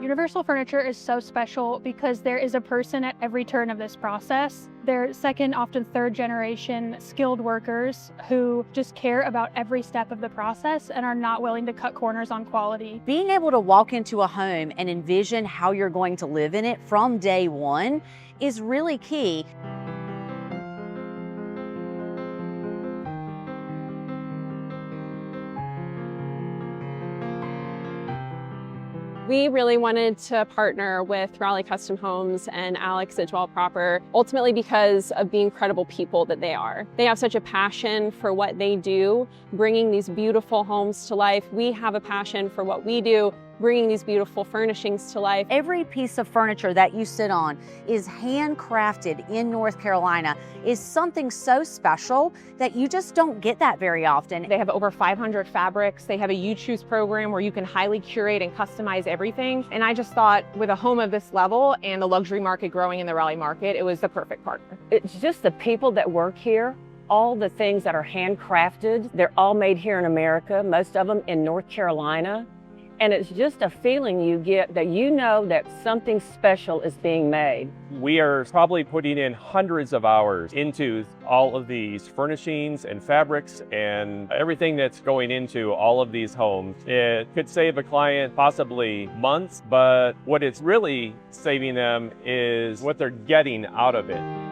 Universal Furniture is so special because there is a person at every turn of this process. They're second, often third generation skilled workers who just care about every step of the process and are not willing to cut corners on quality. Being able to walk into a home and envision how you're going to live in it from day one is really key. We really wanted to partner with Raleigh Custom Homes and Alex Sidgwell Proper, ultimately because of the incredible people that they are. They have such a passion for what they do, bringing these beautiful homes to life. We have a passion for what we do, bringing these beautiful furnishings to life. Every piece of furniture that you sit on is handcrafted in North Carolina, is something so special that you just don't get that very often. They have over 500 fabrics. They have a YouChoose program where you can highly curate and customize everything. And I just thought with a home of this level and the luxury market growing in the Raleigh market, it was the perfect partner. It's just the people that work here. All the things that are handcrafted, they're all made here in America, most of them in North Carolina. And it's just a feeling you get that you know that something special is being made. We are probably putting in hundreds of hours into all of these furnishings and fabrics and everything that's going into all of these homes. It could save a client possibly months, but what it's really saving them is what they're getting out of it.